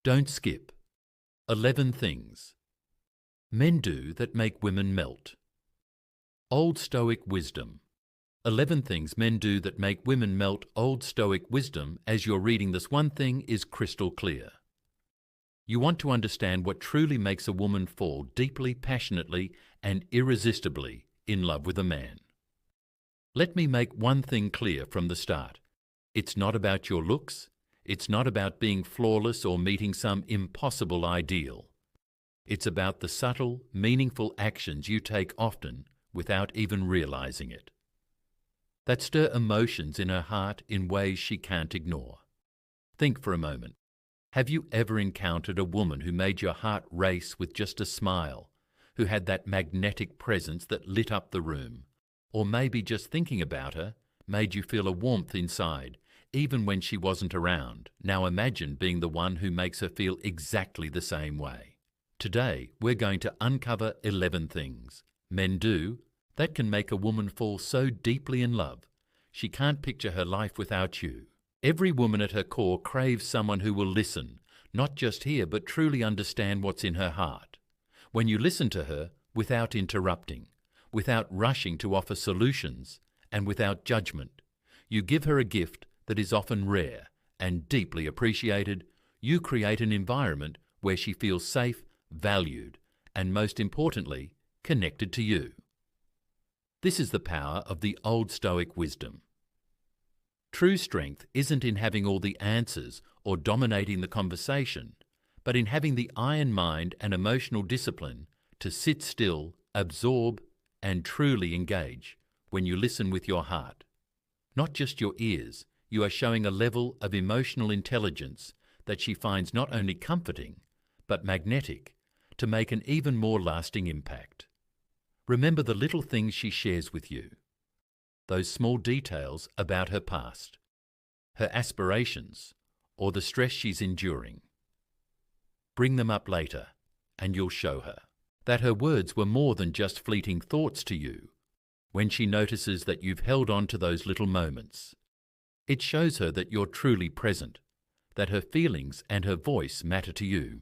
Don't skip. 11 things men do that make women melt. Old Stoic wisdom. 11 things men do that make women melt. Old Stoic wisdom. As you're reading this, one thing is crystal clear. You want to understand what truly makes a woman fall deeply, passionately, and irresistibly in love with a man. Let me make one thing clear from the start. It's not about your looks. It's not about being flawless or meeting some impossible ideal. It's about the subtle, meaningful actions you take often without even realizing it, that stir emotions in her heart in ways she can't ignore. Think for a moment. Have you ever encountered a woman who made your heart race with just a smile, who had that magnetic presence that lit up the room? Or maybe just thinking about her made you feel a warmth inside, even when she wasn't around. Now imagine being the one who makes her feel exactly the same way. Today, we're going to uncover 11 things men do that can make a woman fall so deeply in love she can't picture her life without you. Every woman at her core craves someone who will listen, not just hear but truly understand what's in her heart. When you listen to her without interrupting, without rushing to offer solutions, and without judgment, you give her a gift that is often rare and deeply appreciated. You create an environment where she feels safe, valued, and most importantly, connected to you. This is the power of the old Stoic wisdom. True strength isn't in having all the answers or dominating the conversation, but in having the iron mind and emotional discipline to sit still, absorb, and truly engage when you listen with your heart. Not just your ears, you are showing a level of emotional intelligence that she finds not only comforting, but magnetic, to make an even more lasting impact. Remember the little things she shares with you, those small details about her past, her aspirations, or the stress she's enduring. Bring them up later, and you'll show her that her words were more than just fleeting thoughts to you. When she notices that you've held on to those little moments, it shows her that you're truly present, that her feelings and her voice matter to you.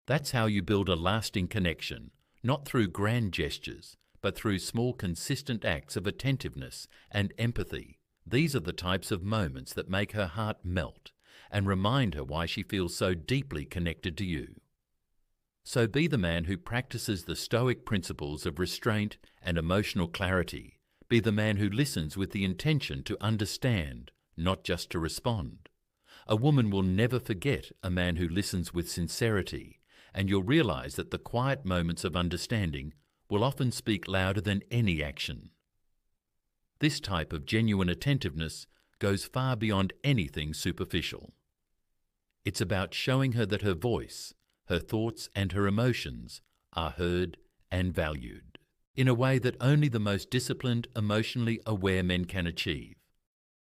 That's how you build a lasting connection, not through grand gestures, but through small, consistent acts of attentiveness and empathy. These are the types of moments that make her heart melt and remind her why she feels so deeply connected to you. So be the man who practices the Stoic principles of restraint and emotional clarity. Be the man who listens with the intention to understand, not just to respond. A woman will never forget a man who listens with sincerity, and you'll realize that the quiet moments of understanding will often speak louder than any action. This type of genuine attentiveness goes far beyond anything superficial. It's about showing her that her voice, her thoughts and her emotions are heard and valued in a way that only the most disciplined, emotionally aware men can achieve.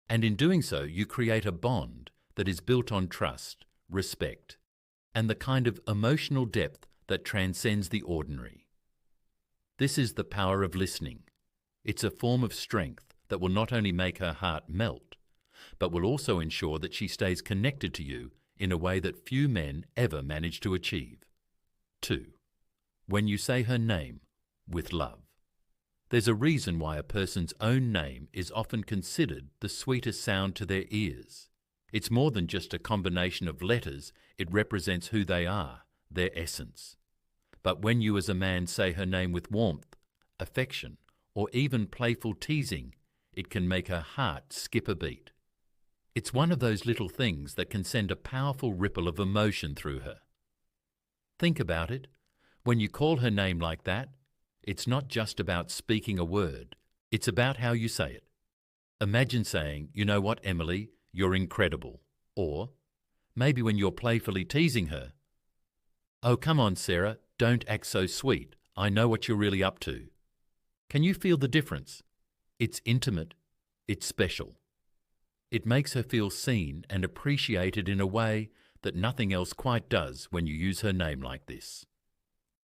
And in doing so, you create a bond that is built on trust, respect, and the kind of emotional depth that transcends the ordinary. This is the power of listening. It's a form of strength that will not only make her heart melt, but will also ensure that she stays connected to you in a way that few men ever manage to achieve. 2. When you say her name with love. There's a reason why a person's own name is often considered the sweetest sound to their ears. It's more than just a combination of letters. It represents who they are, their essence. But when you as a man say her name with warmth, affection, or even playful teasing, it can make her heart skip a beat. It's one of those little things that can send a powerful ripple of emotion through her. Think about it. When you call her name like that, it's not just about speaking a word. It's about how you say it. Imagine saying, "You know what, Emily, you're incredible." Or, maybe when you're playfully teasing her, "Oh, come on, Sarah, don't act so sweet. I know what you're really up to." Can you feel the difference? It's intimate. It's special. It makes her feel seen and appreciated in a way that nothing else quite does when you use her name like this.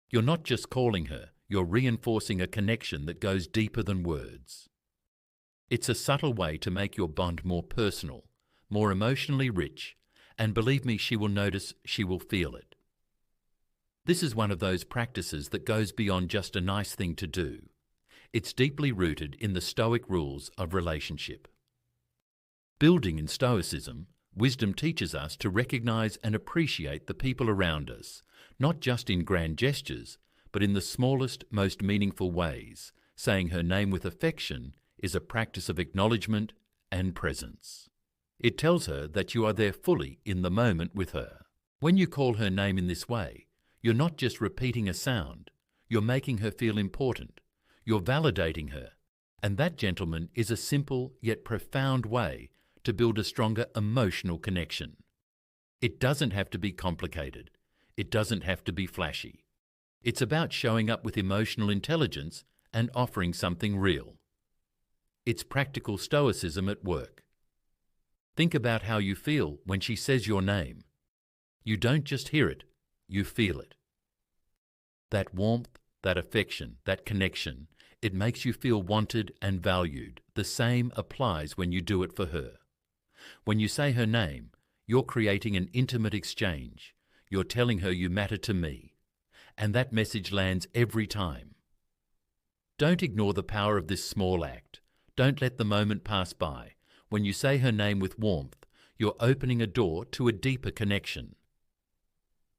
You're not just calling her, you're reinforcing a connection that goes deeper than words. It's a subtle way to make your bond more personal, more emotionally rich, And believe me, she will notice, she will feel it. This is one of those practices that goes beyond just a nice thing to do. It's deeply rooted in the Stoic rules of relationship. Building in Stoicism, wisdom teaches us to recognize and appreciate the people around us, not just in grand gestures, but in the smallest, most meaningful ways. Saying her name with affection is a practice of acknowledgement and presence. It tells her that you are there fully in the moment with her. When you call her name in this way, you're not just repeating a sound, you're making her feel important, you're validating her, and that, gentlemen, is a simple yet profound way to build a stronger emotional connection. It doesn't have to be complicated. It doesn't have to be flashy. It's about showing up with emotional intelligence and offering something real. It's practical Stoicism at work. Think about how you feel when she says your name. You don't just hear it, you feel it. That warmth, that affection, that connection, it makes you feel wanted and valued. The same applies when you do it for her. When you say her name, you're creating an intimate exchange. You're telling her you matter to me. And that message lands every time. Don't ignore the power of this small act. Don't let the moment pass by. When you say her name with warmth, you're opening a door to a deeper connection.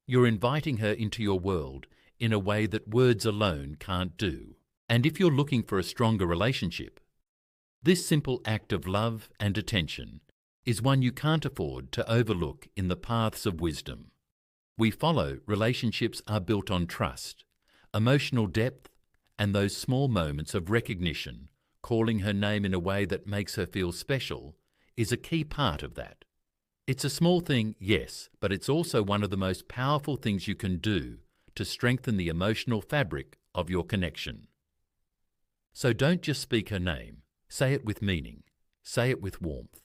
You're inviting her into your world in a way that words alone can't do. And if you're looking for a stronger relationship, this simple act of love and attention is one you can't afford to overlook in the paths of wisdom. We follow relationships are built on trust, emotional depth, and those small moments of recognition. Calling her name in a way that makes her feel special is a key part of that. It's a small thing, yes, but it's also one of the most powerful things you can do to strengthen the emotional fabric of your connection. So don't just speak her name. Say it with meaning. Say it with warmth.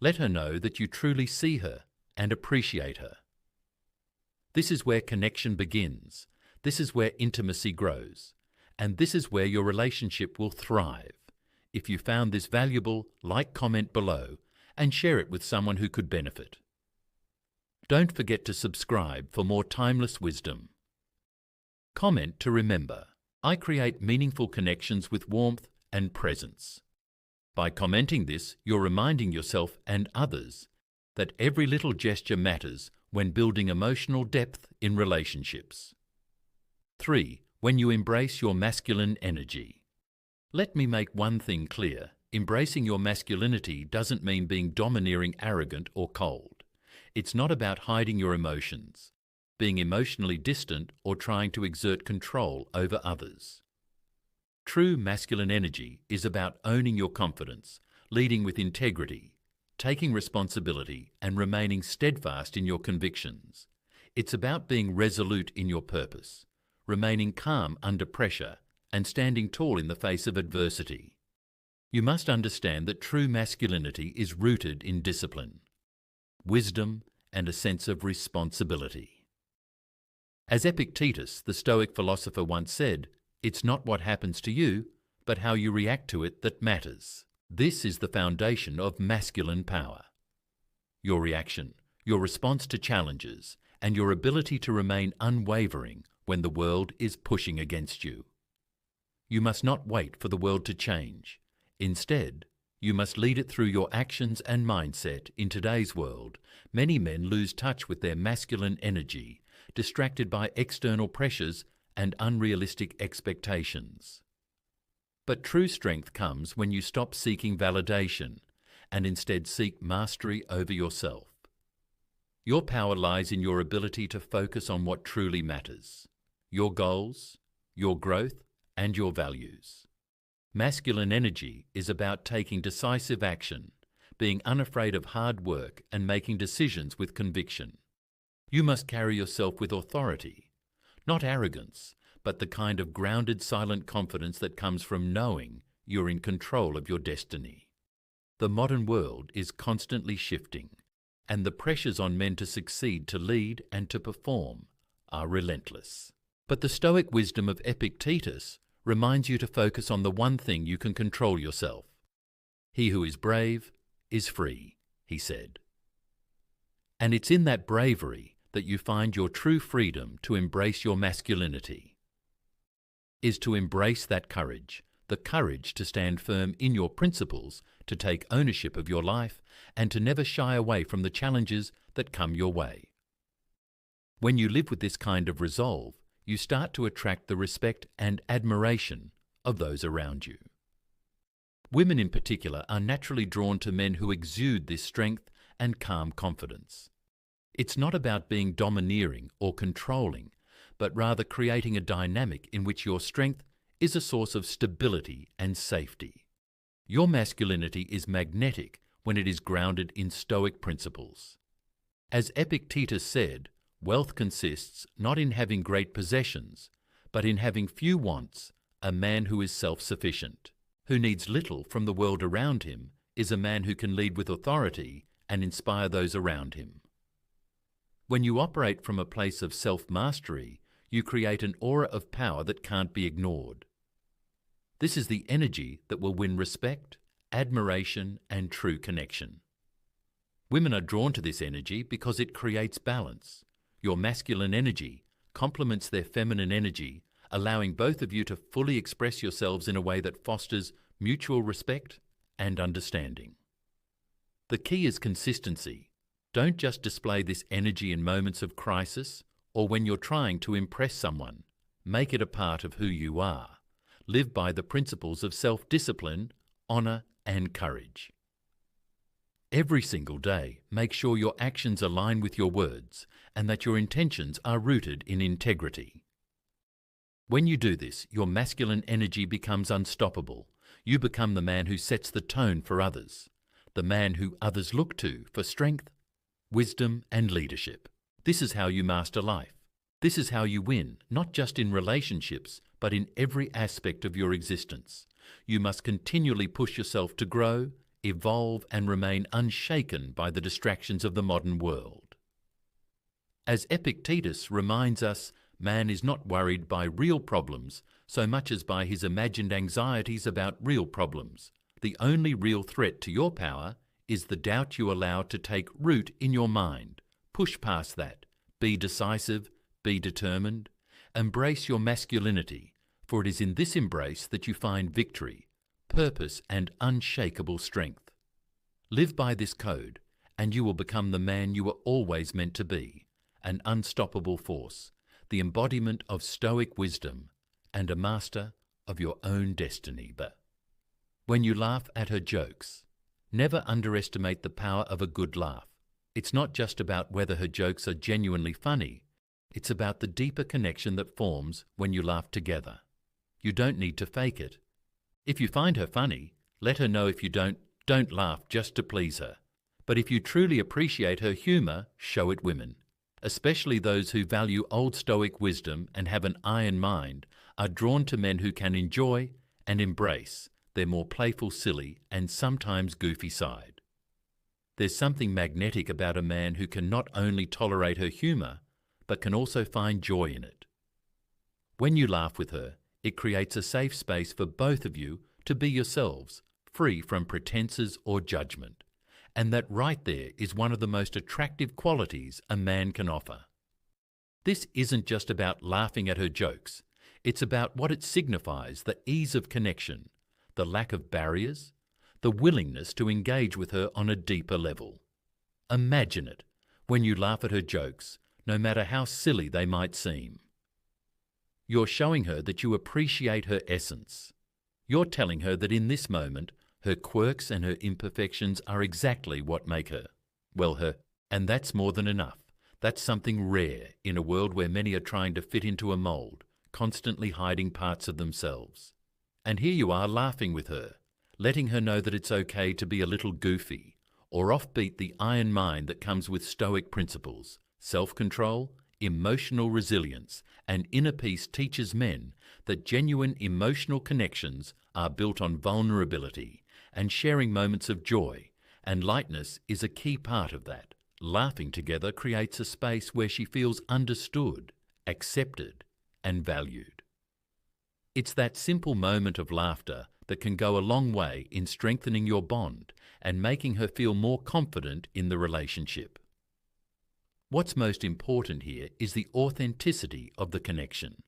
Let her know that you truly see her and appreciate her. This is where connection begins. This is where intimacy grows. And this is where your relationship will thrive. If you found this valuable, comment below and share it with someone who could benefit. Don't forget to subscribe for more timeless wisdom. Comment to remember. I create meaningful connections with warmth and presence. By commenting this, you're reminding yourself and others that every little gesture matters when building emotional depth in relationships. 3. When you embrace your masculine energy. Let me make one thing clear. Embracing your masculinity doesn't mean being domineering, arrogant, or cold. It's not about hiding your emotions, being emotionally distant, or trying to exert control over others. True masculine energy is about owning your confidence, leading with integrity, taking responsibility, and remaining steadfast in your convictions. It's about being resolute in your purpose, remaining calm under pressure, and standing tall in the face of adversity. You must understand that true masculinity is rooted in discipline, wisdom, and a sense of responsibility. As Epictetus, the Stoic philosopher, once said, "It's not what happens to you, but how you react to it that matters." This is the foundation of masculine power. Your reaction, your response to challenges, and your ability to remain unwavering when the world is pushing against you. You must not wait for the world to change. Instead, you must lead it through your actions and mindset. In today's world, many men lose touch with their masculine energy, distracted by external pressures and unrealistic expectations. But true strength comes when you stop seeking validation and instead seek mastery over yourself. Your power lies in your ability to focus on what truly matters: your goals, your growth, and your values. Masculine energy is about taking decisive action, being unafraid of hard work, and making decisions with conviction. You must carry yourself with authority, not arrogance, but the kind of grounded, silent confidence that comes from knowing you're in control of your destiny. The modern world is constantly shifting, and the pressures on men to succeed, to lead, and to perform are relentless. But the Stoic wisdom of Epictetus reminds you to focus on the one thing you can control: yourself. He who is brave is free, he said. And it's in that bravery that you find your true freedom to embrace your masculinity. Is to embrace that courage, the courage to stand firm in your principles, to take ownership of your life, and to never shy away from the challenges that come your way. When you live with this kind of resolve, you start to attract the respect and admiration of those around you. Women in particular are naturally drawn to men who exude this strength and calm confidence. It's not about being domineering or controlling, but rather creating a dynamic in which your strength is a source of stability and safety. Your masculinity is magnetic when it is grounded in Stoic principles. As Epictetus said, wealth consists not in having great possessions, but in having few wants. A man who is self-sufficient, who needs little from the world around him, is a man who can lead with authority and inspire those around him. When you operate from a place of self-mastery, you create an aura of power that can't be ignored. This is the energy that will win respect, admiration, and true connection. Women are drawn to this energy because it creates balance. Your masculine energy complements their feminine energy, allowing both of you to fully express yourselves in a way that fosters mutual respect and understanding. The key is consistency. Don't just display this energy in moments of crisis or when you're trying to impress someone. Make it a part of who you are. Live by the principles of self-discipline, honour, and courage. Every single day, make sure your actions align with your words and that your intentions are rooted in integrity. When you do this, your masculine energy becomes unstoppable. You become the man who sets the tone for others, the man who others look to for strength, wisdom, and leadership. This is how you master life. This is how you win, not just in relationships, but in every aspect of your existence. You must continually push yourself to grow, evolve, and remain unshaken by the distractions of the modern world. As Epictetus reminds us, man is not worried by real problems so much as by his imagined anxieties about real problems. The only real threat to your power is the doubt you allow to take root in your mind. Push past that. Be decisive, be determined. Embrace your masculinity, for it is in this embrace that you find victory, purpose, and unshakable strength. Live by this code, and you will become the man you were always meant to be, an unstoppable force, the embodiment of Stoic wisdom, and a master of your own destiny. But when you laugh at her jokes, never underestimate the power of a good laugh. It's not just about whether her jokes are genuinely funny. It's about the deeper connection that forms when you laugh together. You don't need to fake it. If you find her funny, let her know. If you don't laugh just to please her. But if you truly appreciate her humour, show it. Women, especially those who value old Stoic wisdom and have an iron mind, are drawn to men who can enjoy and embrace their more playful, silly, and sometimes goofy side. There's something magnetic about a man who can not only tolerate her humour, but can also find joy in it. When you laugh with her, it creates a safe space for both of you to be yourselves, free from pretenses or judgment. And that right there is one of the most attractive qualities a man can offer. This isn't just about laughing at her jokes. It's about what it signifies: the ease of connection, the lack of barriers, the willingness to engage with her on a deeper level. Imagine it, when you laugh at her jokes, no matter how silly they might seem. You're showing her that you appreciate her essence. You're telling her that in this moment, her quirks and her imperfections are exactly what make her, well, her. And that's more than enough. That's something rare in a world where many are trying to fit into a mould, constantly hiding parts of themselves. And here you are laughing with her, letting her know that it's okay to be a little goofy or offbeat. The iron mind that comes with Stoic principles, self-control, emotional resilience, and inner peace teaches men that genuine emotional connections are built on vulnerability, and sharing moments of joy and lightness is a key part of that. Laughing together creates a space where she feels understood, accepted, and valued. It's that simple moment of laughter that can go a long way in strengthening your bond and making her feel more confident in the relationship. What's most important here is the authenticity of the connection.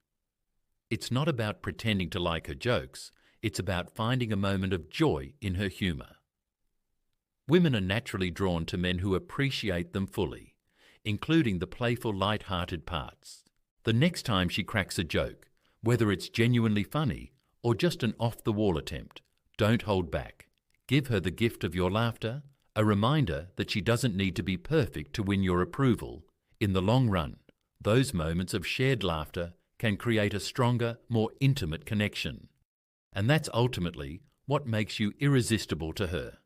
It's not about pretending to like her jokes, it's about finding a moment of joy in her humour. Women are naturally drawn to men who appreciate them fully, including the playful, light-hearted parts. The next time she cracks a joke, whether it's genuinely funny or just an off-the-wall attempt, don't hold back. Give her the gift of your laughter, a reminder that she doesn't need to be perfect to win your approval. In the long run, those moments of shared laughter can create a stronger, more intimate connection. And that's ultimately what makes you irresistible to her.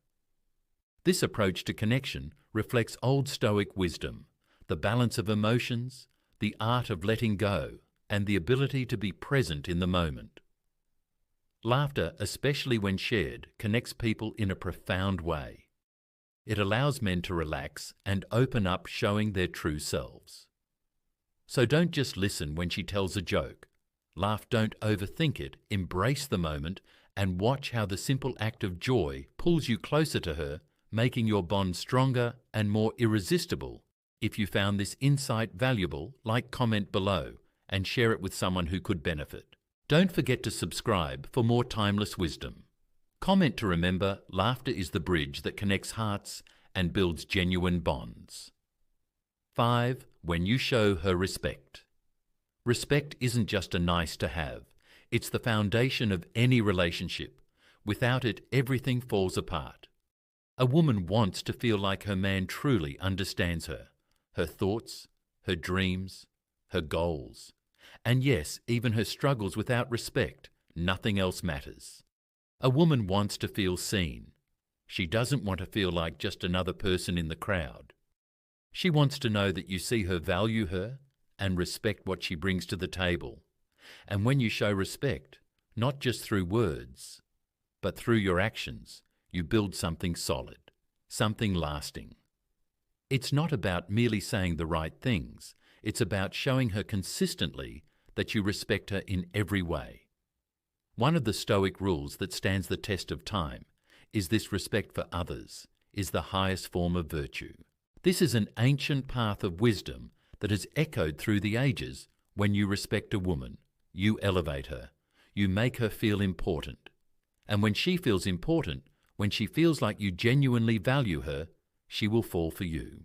This approach to connection reflects old Stoic wisdom, the balance of emotions, the art of letting go, and the ability to be present in the moment. Laughter, especially when shared, connects people in a profound way. It allows men to relax and open up, showing their true selves. So don't just listen when she tells a joke. Laugh, don't overthink it, embrace the moment, and watch how the simple act of joy pulls you closer to her, making your bond stronger and more irresistible. If you found this insight valuable, comment below and share it with someone who could benefit. Don't forget to subscribe for more timeless wisdom. Comment to remember, laughter is the bridge that connects hearts and builds genuine bonds. 5. When you show her respect. Respect isn't just a nice to have. It's the foundation of any relationship. Without it, everything falls apart. A woman wants to feel like her man truly understands her thoughts, her dreams, her goals. And yes, even her struggles. Without respect, nothing else matters. A woman wants to feel seen. She doesn't want to feel like just another person in the crowd. She wants to know that you see her, value her, and respect what she brings to the table. And when you show respect, not just through words, but through your actions, you build something solid, something lasting. It's not about merely saying the right things. It's about showing her consistently that you respect her in every way. One of the Stoic rules that stands the test of time is this: respect for others is the highest form of virtue. This is an ancient path of wisdom that has echoed through the ages. When you respect a woman, you elevate her. You make her feel important. And when she feels important, when she feels like you genuinely value her, she will fall for you.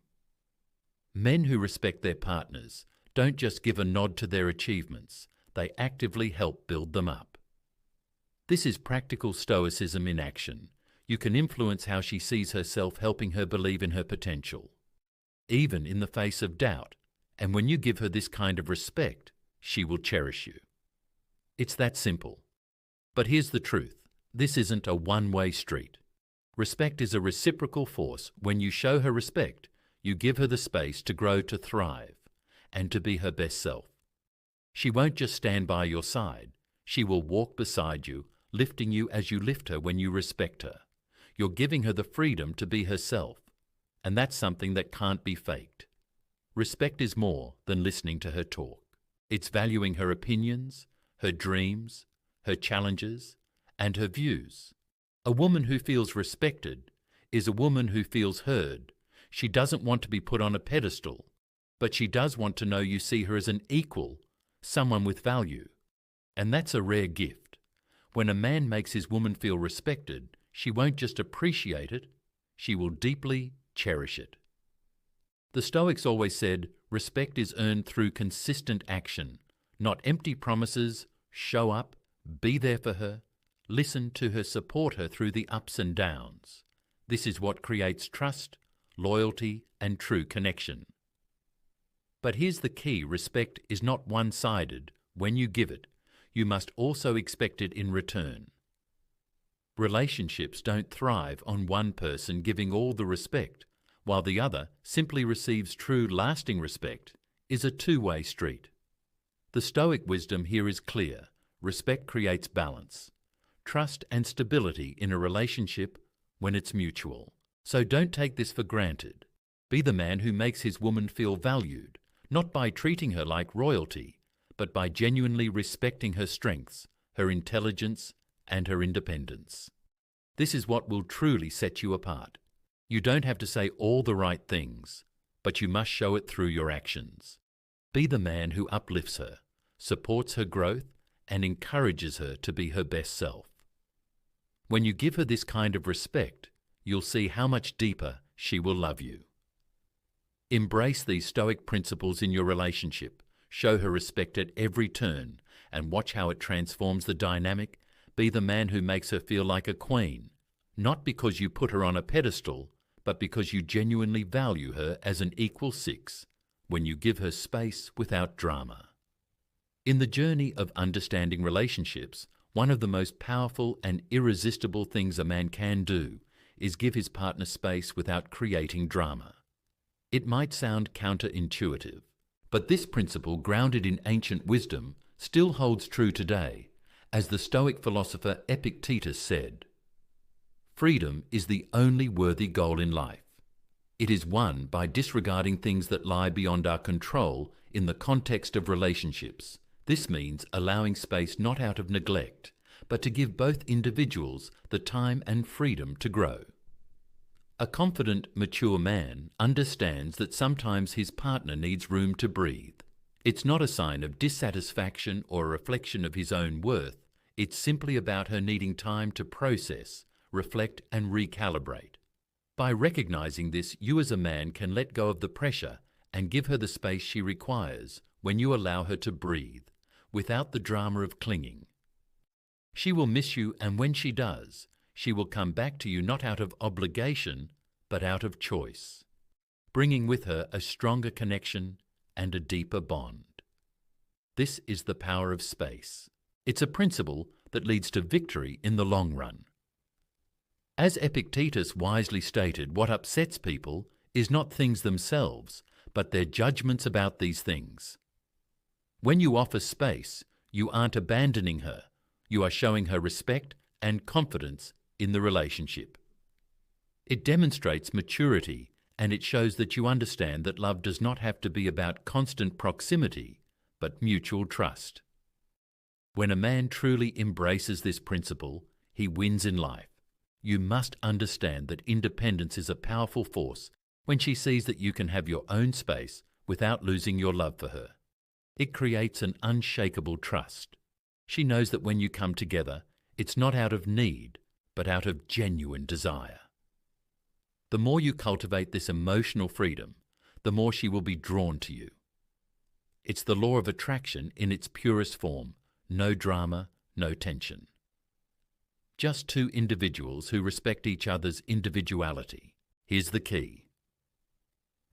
Men who respect their partners don't just give a nod to their achievements, they actively help build them up. This is practical Stoicism in action. You can influence how she sees herself, helping her believe in her potential, even in the face of doubt. And when you give her this kind of respect, she will cherish you. It's that simple. But here's the truth. This isn't a one-way street. Respect is a reciprocal force. When you show her respect, you give her the space to grow, to thrive, and to be her best self. She won't just stand by your side. She will walk beside you, lifting you as you lift her. When you respect her, you're giving her the freedom to be herself, and that's something that can't be faked. Respect is more than listening to her talk. It's valuing her opinions, her dreams, her challenges, and her views. A woman who feels respected is a woman who feels heard. She doesn't want to be put on a pedestal, but she does want to know you see her as an equal, someone with value. And that's a rare gift. When a man makes his woman feel respected, she won't just appreciate it, she will deeply cherish it. The Stoics always said, respect is earned through consistent action, not empty promises. Show up, be there for her, listen to her, support her through the ups and downs. This is what creates trust, loyalty, and true connection. But here's the key: respect is not one-sided. When you give it, you must also expect it in return. Relationships don't thrive on one person giving all the respect, while the other simply receives. True, lasting respect is a two-way street. The Stoic wisdom here is clear. Respect creates balance, trust, and stability in a relationship when it's mutual. So don't take this for granted. Be the man who makes his woman feel valued, not by treating her like royalty, but by genuinely respecting her strengths, her intelligence, and her independence. This is what will truly set you apart. You don't have to say all the right things, but you must show it through your actions. Be the man who uplifts her, supports her growth, and encourages her to be her best self. When you give her this kind of respect, you'll see how much deeper she will love you. Embrace these Stoic principles in your relationship. Show her respect at every turn and watch how it transforms the dynamic. Be the man who makes her feel like a queen, not because you put her on a pedestal, but because you genuinely value her as an equal six when you give her space without drama. In the journey of understanding relationships, one of the most powerful and irresistible things a man can do is give his partner space without creating drama. It might sound counterintuitive, but this principle, grounded in ancient wisdom, still holds true today, as the Stoic philosopher Epictetus said, "Freedom is the only worthy goal in life. It is won by disregarding things that lie beyond our control in the context of relationships. This means allowing space not out of neglect, but to give both individuals the time and freedom to grow." A confident, mature man understands that sometimes his partner needs room to breathe. It's not a sign of dissatisfaction or a reflection of his own worth. It's simply about her needing time to process, reflect, and recalibrate. By recognizing this, you as a man can let go of the pressure and give her the space she requires when you allow her to breathe, without the drama of clinging. She will miss you, and when she does, she will come back to you not out of obligation, but out of choice, bringing with her a stronger connection and a deeper bond. This is the power of space. It's a principle that leads to victory in the long run. As Epictetus wisely stated, what upsets people is not things themselves, but their judgments about these things. When you offer space, you aren't abandoning her. You are showing her respect and confidence in the relationship. It demonstrates maturity, and it shows that you understand that love does not have to be about constant proximity, but mutual trust. When a man truly embraces this principle, he wins in life. You must understand that independence is a powerful force when she sees that you can have your own space without losing your love for her. It creates an unshakable trust. She knows that when you come together, it's not out of need, but out of genuine desire. The more you cultivate this emotional freedom, the more she will be drawn to you. It's the law of attraction in its purest form. No drama, no tension. Just two individuals who respect each other's individuality. Here's the key.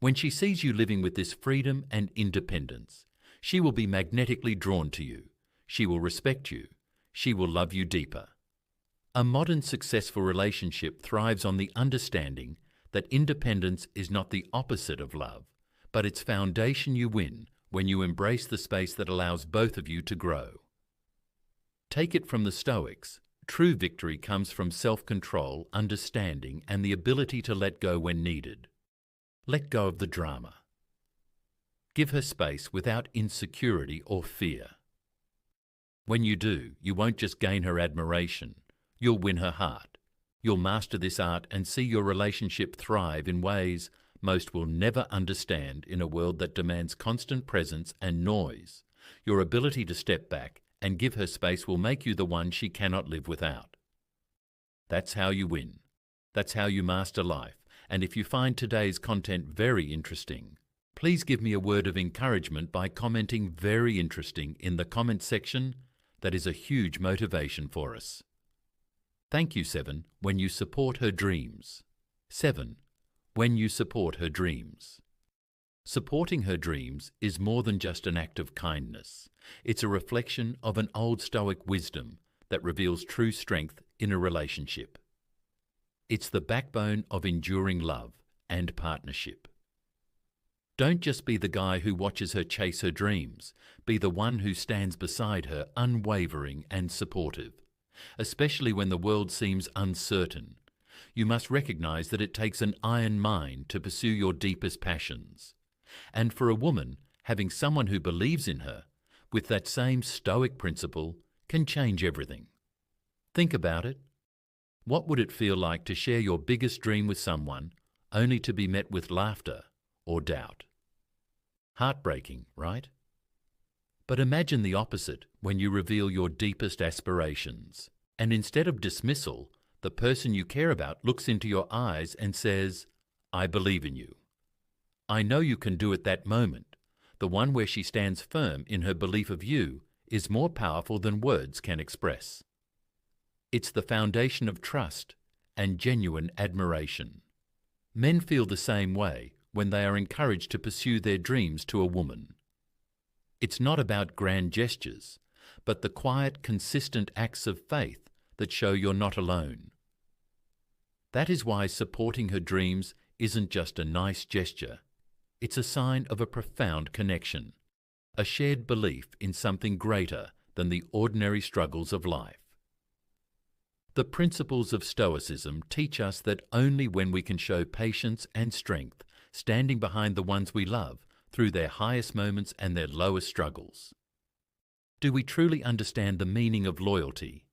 When she sees you living with this freedom and independence, she will be magnetically drawn to you. She will respect you. She will love you deeper. A modern successful relationship thrives on the understanding that independence is not the opposite of love, but its foundation. You win when you embrace the space that allows both of you to grow. Take it from the Stoics. True victory comes from self-control, understanding, and the ability to let go when needed. Let go of the drama. Give her space without insecurity or fear. When you do, you won't just gain her admiration, you'll win her heart. You'll master this art and see your relationship thrive in ways most will never understand in a world that demands constant presence and noise. Your ability to step back and give her space will make you the one she cannot live without. That's how you win. That's how you master life. And if you find today's content very interesting, please give me a word of encouragement by commenting "very interesting" in the comment section. That is a huge motivation for us. Thank you, 7, when you support her dreams. 7. When you support her dreams. Supporting her dreams is more than just an act of kindness. It's a reflection of an old Stoic wisdom that reveals true strength in a relationship. It's the backbone of enduring love and partnership. Don't just be the guy who watches her chase her dreams. Be the one who stands beside her, unwavering and supportive. Especially when the world seems uncertain, you must recognize that it takes an iron mind to pursue your deepest passions. And for a woman, having someone who believes in her, with that same Stoic principle, can change everything. Think about it. What would it feel like to share your biggest dream with someone, only to be met with laughter or doubt. Heartbreaking, right? But imagine the opposite when you reveal your deepest aspirations, and instead of dismissal, the person you care about looks into your eyes and says, "I believe in you. I know you can do it." That moment, the one where she stands firm in her belief of you, is more powerful than words can express. It's the foundation of trust and genuine admiration. Men feel the same way when they are encouraged to pursue their dreams to a woman. It's not about grand gestures, but the quiet, consistent acts of faith that show you're not alone. That is why supporting her dreams isn't just a nice gesture. It's a sign of a profound connection, a shared belief in something greater than the ordinary struggles of life. The principles of Stoicism teach us that only when we can show patience and strength, standing behind the ones we love through their highest moments and their lowest struggles, do we truly understand the meaning of loyalty.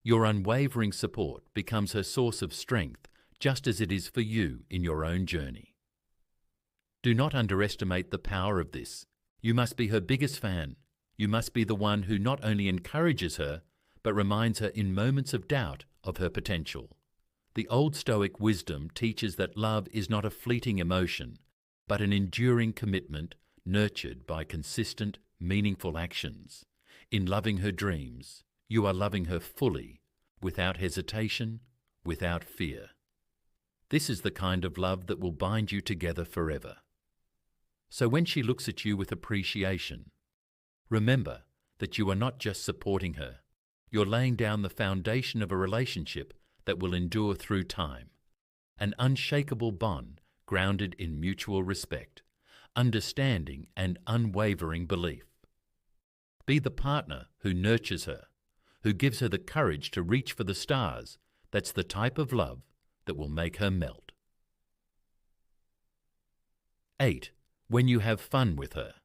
Your unwavering support becomes her source of strength, just as it is for you in your own journey. Do not underestimate the power of this. You must be her biggest fan. You must be the one who not only encourages her, but reminds her in moments of doubt of her potential. The old Stoic wisdom teaches that love is not a fleeting emotion, but an enduring commitment nurtured by consistent, meaningful actions. In loving her dreams, you are loving her fully, without hesitation, without fear. This is the kind of love that will bind you together forever. So when she looks at you with appreciation, remember that you are not just supporting her, you're laying down the foundation of a relationship that will endure through time, an unshakable bond grounded in mutual respect, understanding, and unwavering belief. Be the partner who nurtures her, who gives her the courage to reach for the stars. That's the type of love that will make her melt. 8. When you have fun with her.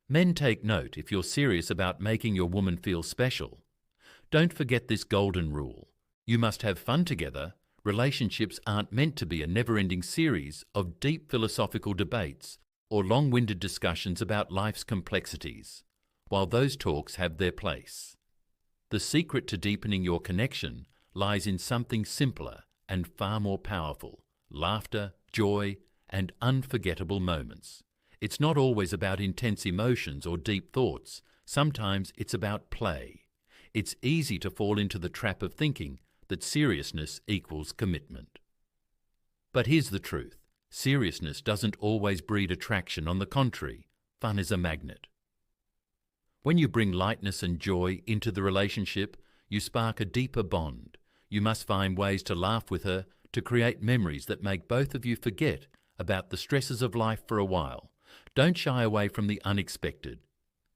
Men, take note if you're serious about making your woman feel special. Don't forget this golden rule. You must have fun together. Relationships aren't meant to be a never-ending series of deep philosophical debates or long-winded discussions about life's complexities. While those talks have their place, the secret to deepening your connection lies in something simpler and far more powerful: laughter, joy, and unforgettable moments. It's not always about intense emotions or deep thoughts. Sometimes it's about play. It's easy to fall into the trap of thinking that seriousness equals commitment. But here's the truth. Seriousness doesn't always breed attraction. On the contrary, fun is a magnet. When you bring lightness and joy into the relationship, you spark a deeper bond. You must find ways to laugh with her, to create memories that make both of you forget about the stresses of life for a while. Don't shy away from the unexpected.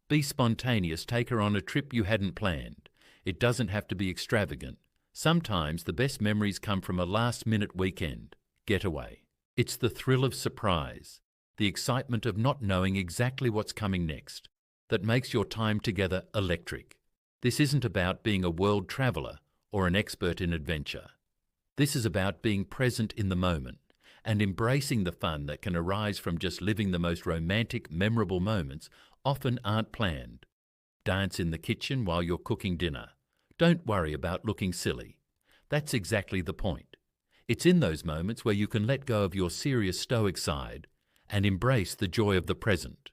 Be spontaneous. Take her on a trip you hadn't planned. It doesn't have to be extravagant. Sometimes the best memories come from a last-minute weekend getaway. It's the thrill of surprise, the excitement of not knowing exactly what's coming next, that makes your time together electric. This isn't about being a world traveller or an expert in adventure. This is about being present in the moment and embracing the fun that can arise from just living the most romantic, memorable moments. Often aren't planned. Dance in the kitchen while you're cooking dinner. Don't worry about looking silly. That's exactly the point. It's in those moments where you can let go of your serious Stoic side and embrace the joy of the present.